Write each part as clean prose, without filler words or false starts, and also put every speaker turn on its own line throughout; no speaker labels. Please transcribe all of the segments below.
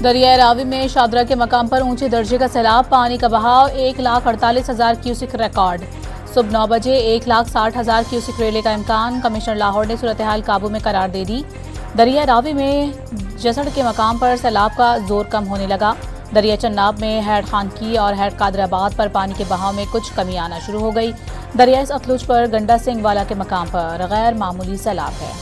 दरिया रावी में शादरा के मकाम पर ऊंचे दर्जे का सैलाब, पानी का बहाव 1,48,000 क्यूसिक रिकॉर्ड। सुबह 9 बजे 1,60,000 क्यूसिक रेले का इम्कान। कमिश्नर लाहौर ने सूरत हाल काबू में करार दे दी। दरिया रावी में जसड़ के मकाम पर सैलाब का जोर कम होने लगा। दरिया चन्नाब में हैड खानकी और हैड कादराबाद पर पानी के बहाव में कुछ कमी आना शुरू हो गई। दरिया सतलुज पर गंडा सिंह वाला के मकाम पर गैर मामूली सैलाब है।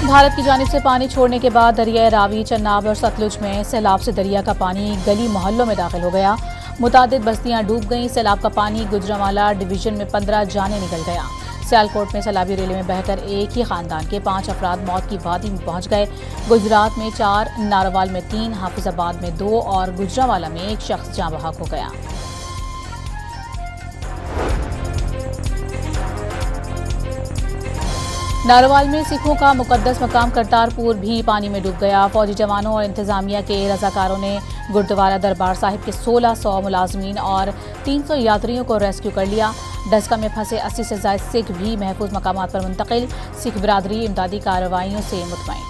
भारत की जानिब से पानी छोड़ने के बाद दरिया रावी, चन्नाब और सतलुज में सैलाब से दरिया का पानी गली मोहल्लों में दाखिल हो गया। मुतादिद बस्तियां डूब गईं। सैलाब का पानी गुजरांवाला डिवीजन में 15 जाने निकल गया। सियालकोट में सैलाबी रेले में बहकर एक ही खानदान के 5 अफराद मौत की वादी में पहुंच गए। गुजरात में 4, नारोवाल में 3, हाफिजाबाद में 2 और गुजरांवाला में 1 शख्स जाँ बहक हो गया। नारोवाल में सिखों का मुकद्दस मकाम करतारपुर भी पानी में डूब गया। फौजी जवानों और इंतजामिया के रजाकारों ने गुरुद्वारा दरबार साहिब के 1600 मुलाजमीन और 300 यात्रियों को रेस्क्यू कर लिया। डस्का में फंसे 80 से ज्यादा सिख भी महफूज मकामात पर मुंतकिल। सिख बिरादरी इमदादी कार्रवाइयों से मुतमईन।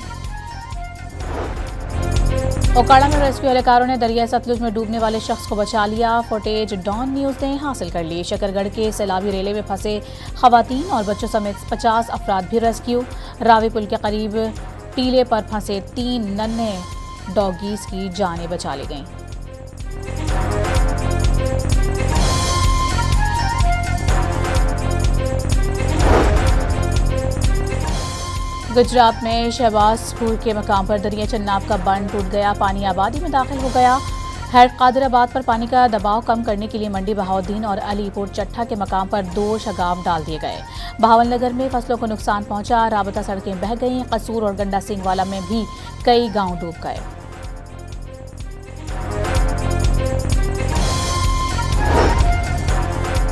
ओकाड़ा में रेस्क्यू एहलकारों ने दरिया सतलुज में डूबने वाले शख्स को बचा लिया। फुटेज डॉन न्यूज ने हासिल कर ली। शकरगढ़ के सैलाबी रेले में फंसे खवातीन और बच्चों समेत 50 अफराद भी रेस्क्यू। रावी पुल के करीब टीले पर फंसे 3 नन्हे डॉगीज की जानें बचा ली गईं। गुजरात में शहबाजपुर के मकाम पर दरिया चन्नाब का बंद टूट गया। पानी आबादी में दाखिल हो गया। हैड कादराबाद पर पानी का दबाव कम करने के लिए मंडी बहाउद्दीन और अलीपुर चट्ठा के मकाम पर 2 शगाफ डाल दिए गए। बहावलनगर में फसलों को नुकसान पहुंचा। राबता सड़कें बह गईं। कसूर और गंडा सिंह वाला में भी कई गांव डूब गए।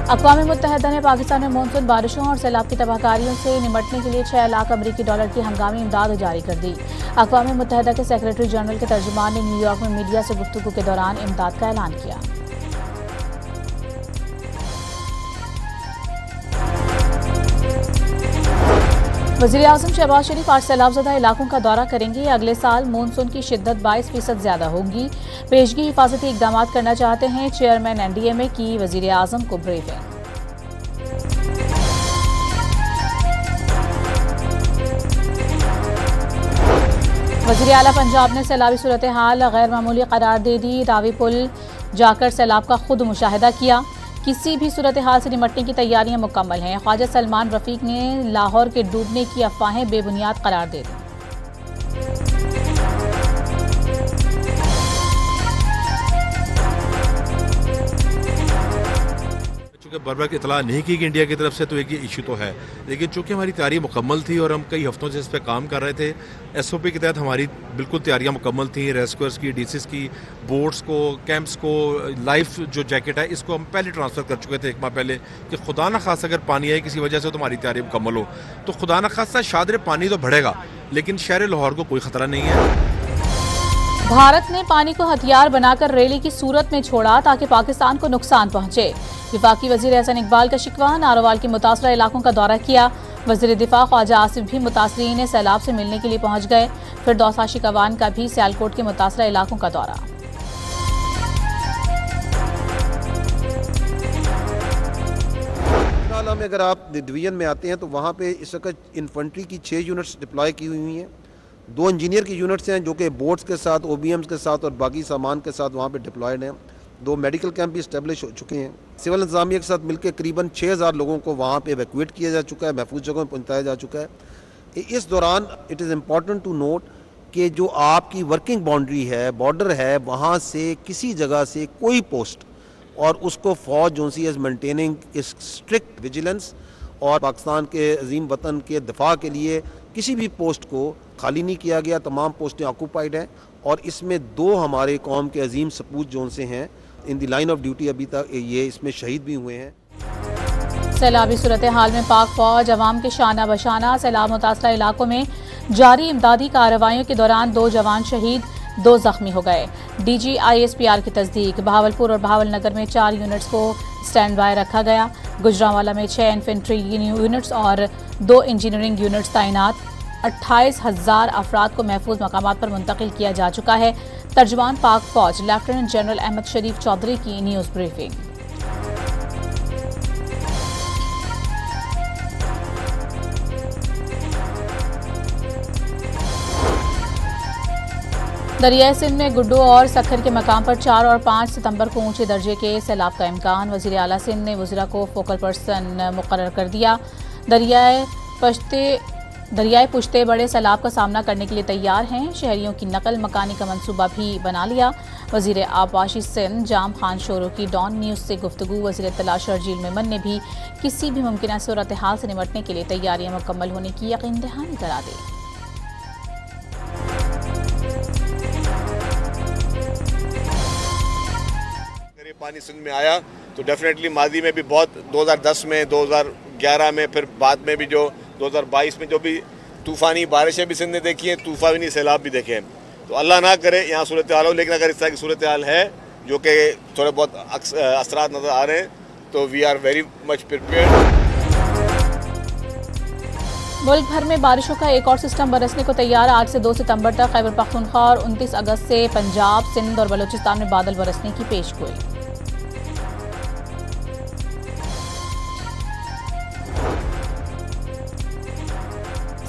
अक़वाम मुत्तहिदा ने पाकिस्तान में मानसून बारिशों और सैलाब की तबाहकारियों से निपटने के लिए $6 लाख अमरीकी डॉलर की हंगामी इमदाद जारी कर दी। अक़वाम मुत्तहिदा के सेक्रेटरी जनरल के तर्जुमान ने न्यूयॉर्क में मीडिया से गुफ्तगू के दौरान इमदाद का ऐलान किया। वज़ीर-ए-आज़म शहबाज शरीफ आज सैलाबज़दा इलाकों का दौरा करेंगे। अगले साल मानसून की शिद्दत 22% ज्यादा होगी। पेशगी हिफाजती इकदाम करना चाहते हैं। चेयरमैन NDMA की वज़ीर-ए-आज़म को ब्रीफिंग। वज़ीर आला पंजाब ने सैलाबी सूरत हाल गैर मामूली करार दे दी। रावी पुल जाकर सैलाब का खुद मुशाहिदा किया। किसी भी सूरत हाल से निपटने की तैयारियां मुकम्मल हैं। ख्वाजा सलमान रफीक ने लाहौर के डूबने की अफवाहें बेबुनियाद करार दे दी।
बर्बर इतला नहीं की इंडिया की तरफ से, तो एक ये इशू तो है, लेकिन चूंकि हमारी तैयारी मुकम्मल थी और हम कई हफ्तों से इस पर काम कर रहे थे। SOP के तहत हमारी बिल्कुल तैयारियां मुकम्मल थी। रेस्क्यूअर्स की, DCs की, बोट्स को, कैंप्स को, लाइफ जो जैकेट है इसको हम पहले ट्रांसफ़र कर चुके थे 1 माह पहले, कि खुदा न खासा अगर पानी आए किसी वजह से तो हमारी तैयारी मुकम्मल हो। तो खुदा न खासा शादर पानी तो बढ़ेगा, लेकिन शहर लाहौर को कोई ख़तरा नहीं है।
भारत ने पानी को हथियार बनाकर रैली की सूरत में छोड़ा ताकि पाकिस्तान को नुकसान पहुंचे। विफाकी वजीर एहसन इकबाल का शिकवा। नारोवाल के मुतासरा इलाकों का दौरा किया। वजीर दिफा ख्वाजा आसिफ भी मुतासरीन सैलाब से मिलने के लिए पहुंच गए। फिरदौस आशिक अवान का भी सियालकोट के मुतासरा इलाकों का दौरा।
में अगर आप डिवीजन में आते हैं तो वहाँ पे इस वक्त इन्फेंट्री की 6 यूनिट्स डिप्लॉय की हुई हैं। 2 इंजीनियर की यूनिट्स हैं जो कि बोट्स के साथ, OBMs के साथ और बाकी सामान के साथ वहाँ पे डिप्लॉयड हैं। 2 मेडिकल कैंप भी इस्टेब्लिश हो चुके हैं। सिविल इंतजामिया के साथ मिलकर करीबन 6000 लोगों को वहाँ पे एवैक्यूएट किया जा चुका है, महफूज जगहों में पहुँचाया जा चुका है। इस दौरान it is important to note कि जो आपकी वर्किंग बाउंड्री है, बॉर्डर है, वहाँ से किसी जगह से कोई पोस्ट और उसको फ़ौज जो सी इज़ मेंटेनिंग इस स्ट्रिक्ट विजिलेंस और पाकिस्तान के अजीम वतन के दिफा के लिए किसी भी पोस्ट को खाली नहीं किया गया। तमाम पोस्टें ऑक्यूपाइड हैं और इसमें 2 हमारे कौम के अजीम सपूत जो से हैं in the line of duty अभी तक ये इसमें शहीद भी हुए हैं।
सैलाबी सूरत हाल में पाक फौज अवाम के शाना बशाना। सैलाब मुतासरा इलाकों में जारी इमदादी कार्रवाइयों के दौरान 2 जवान शहीद, 2 जख्मी हो गए। DG ISPR की तस्दीक। बहावलपुर और बहावलनगर में 4 यूनिट्स को स्टैंड बाय रखा गया। गुजरांवाला में 6 इन्फेंट्री यूनिट्स और 2 इंजीनियरिंग यूनिट्स तैनात। 28,000 अफराद को महफूज मकामात पर मुंतकिल किया जा चुका है। तर्जुमान पाक फौज लेफ्टिनेंट जनरल अहमद शरीफ चौधरी की न्यूज़ ब्रीफिंग। दरियाई सिंध में गुड्डू और सखर के मकाम पर 4 और 5 सितंबर को ऊंचे दर्जे के सैलाब का इम्कान। वज़ीर आला सिंध ने वज़ीरा को फोकल पर्सन मुकर्रर कर दिया। दरियाए पुश्ते बड़े सैलाब का सामना करने के लिए तैयार हैं। शहरियों की नकल मकानी का मंसूबा भी बना लिया। वज़ीर आबपाशी सिंध जाम खान शोरो की डॉन न्यूज़ से गुफ्तगू। वज़ीर इत्तला शर्जील मेमन ने भी किसी भी मुमकिन सूरत हाल से निपटने के लिए तैयारियां मुकम्मल होने की यकीन दहानी करा दी।
पानी सिंध में आया तो डेफिनेटली माजी में भी बहुत 2010 में 2011 में फिर बाद में भी जो 2022 में जो भी तूफ़ानी बारिशें भी सिंध ने देखी हैं, तूफ़ानी सैलाब भी देखे हैं। तो अल्लाह ना करे यहाँ सूरत हाल हो, लेकिन अगर इस तरह की सूरत हाल है जो कि थोड़े बहुत असरात नज़र आ रहे हैं तो we are very much prepared.
मुल्क भर में बारिशों का एक और सिस्टम बरसने को तैयार। आज से 2 सितंबर तक खैबर पख्तूनख्वा और 29 अगस्त से पंजाब, सिंध और बलूचिस्तान में बादल बरसने की पेशगोई।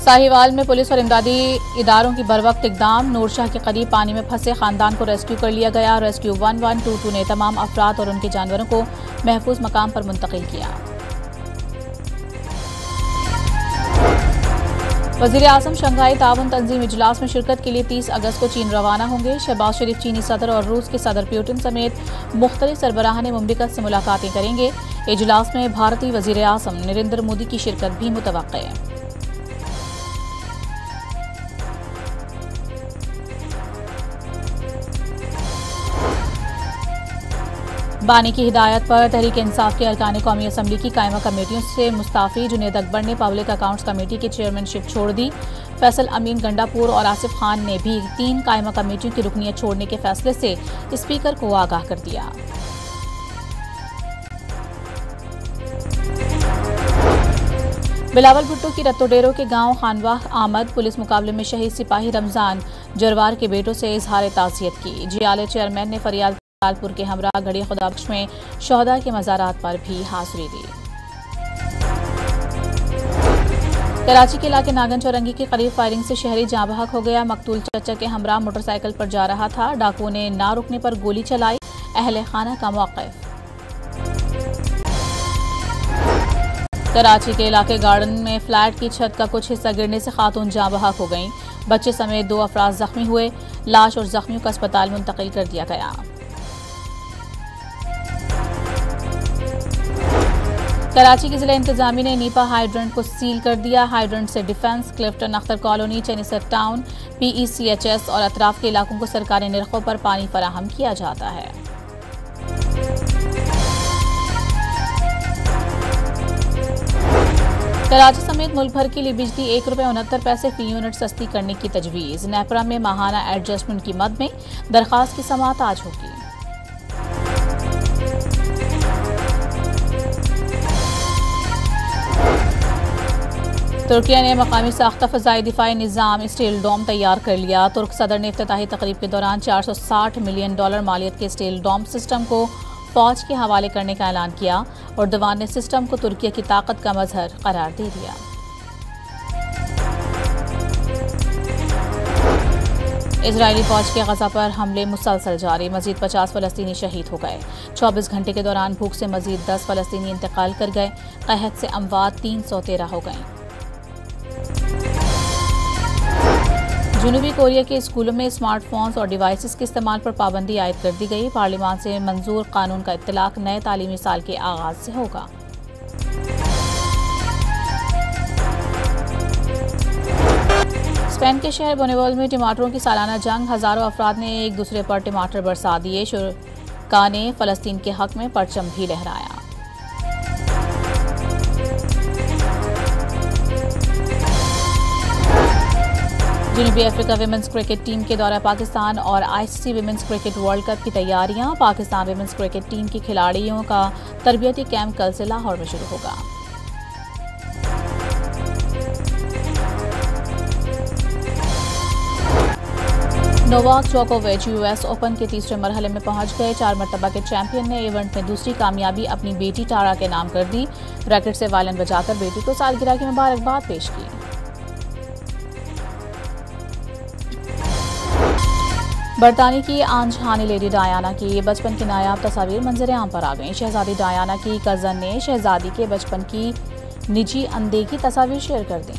साहिवाल में पुलिस और इमदादी इदारों की बरवक्त इकदाम। नूरशाह के करीब पानी में फंसे खानदान को रेस्क्यू कर लिया गया। रेस्क्यू 1122 ने तमाम अफराद और उनके जानवरों को महफूज मकाम पर मुंतकिल किया। वज़ीर आज़म शंघाई ताउन तंजीम इजलास में शिरकत के लिए 30 अगस्त को चीन रवाना होंगे। शहबाज शरीफ चीनी सदर और रूस के सदर पुतिन समेत मुख्तलिफ सरबराहान मुमलिकत से मुलाकातें करेंगे। इजलास में भारतीय वज़ीर आज़म नरेंद्र मोदी की शिरकत भी मुतवक्के है। बानी की हिदायत पर तहरीक इंसाफ के अरकान कौमी असम्बली की कायमा कमेटियों से मुस्ताफ़ी। जुनेद अकबर ने पब्लिक अकाउंट्स कमेटी की चेयरमैनशिप छोड़ दी। फैसल अमीन गंडापुर और आसिफ खान ने भी 3 कायमा कमेटियों की रुकनियत छोड़ने के फैसले से स्पीकर को आगाह कर दिया। बिलावल भुट्टो की रत्तोडेरो के गांव खानवाह आमद पुलिस मुकाबले में शहीद सिपाही रमजान जरवार के बेटों से इजहार ताज़ियत की। जियाले चेयरमैन ने फरियाद लालपुर के हमरा गढ़ी खुदाबख्श में शहदा के मज़ारात पर भी हाज़िरी दी। कराची के इलाके नागन चौरंगी के करीब फायरिंग से शहरी जाँ बहक हो गया। मकतूल चचा के हमरा मोटरसाइकिल पर जा रहा था। डाकुओं ने ना रुकने पर गोली चलाई। अहले खाना का मौक़िफ़। कराची के इलाके गार्डन में फ्लैट की छत का कुछ हिस्सा गिरने से खातून जाँ बहक हो गईं। बच्चे समेत 2 अफराद जख्मी हुए। लाश और जख्मियों का अस्पताल मुंतकिल कर दिया गया। कराची की जिला इंतजामी ने नीपा हाइड्रेंट को सील कर दिया। हाइड्रेंट से defence, Clifton Akhtar colony, Chanesar town, PECHS और अतराफ के इलाकों को सरकारी निर्खों पर पानी फराहम किया जाता है। कराची समेत मुल्क भर के लिए बिजली ₹1.69 फी यूनिट सस्ती करने की तजवीज़। नेपरा में माहाना एडजस्टमेंट की मद में दरखास्त की समाअत आज होगी। तुर्किया ने मकामी साख्ता फ़ज़ाई दिफाई निज़ाम स्टील डोम तैयार कर लिया। तुर्क सदर ने इफ्तिताही तकरीब के दौरान $460 मिलियन मालियत के स्टील डोम सिस्टम को फ़ौज के हवाले करने का ऐलान किया। एर्दोगान ने सिस्टम को तुर्किया की ताकत का मज़हर करार दे दिया। इजरायली फ़ौज के गज़ा पर हमले मुसलसल जारी। मज़ीद 50 फ़लस्तीनी शहीद हो गए। 24 घंटे के दौरान भूख से मज़ीद 10 फ़लस्तीनी इंतकाल कर गए। क़हत से अमवात 313 हो गए। जनूबी कोरिया के स्कूलों में स्मार्टफोन्स और डिवाइसेस के इस्तेमाल पर पाबंदी आयद कर दी गई। पार्लियामान से मंजूर कानून का इत्तलाक नए तालीमी साल के आगाज से होगा। स्पेन के शहर बोनेवल में टमाटरों की सालाना जंग। हजारों अफराद ने एक दूसरे पर टमाटर बरसा दिए। शुरा ने फ़लस्तीन के हक में परचम भी लहराया। जनूबी अफ्रीका विमेंस क्रिकेट टीम के दौरा पाकिस्तान और ICC women's cricket world cup की तैयारियां। पाकिस्तान विमेंस क्रिकेट टीम के खिलाड़ियों का तरबियती कैंप कल से लाहौर में शुरू होगा। नोवाक जोकोविच यूएस ओपन के तीसरे मरहले में पहुंच गए। 4 मरतबा के चैंपियन ने इवेंट में दूसरी कामयाबी अपनी बेटी टारा के नाम कर दी। रैकेट से वायलिन बजाकर बेटी को सालगिरह की मुबारकबाद पेश की। बरतानी की आंजहानी लेडी डायना की बचपन की नायाब तस्वीर मंजर आम पर आ गई। शहजादी डायना की कज़न ने शहजादी के बचपन की निजी अंदे की तस्वीर शेयर कर दी।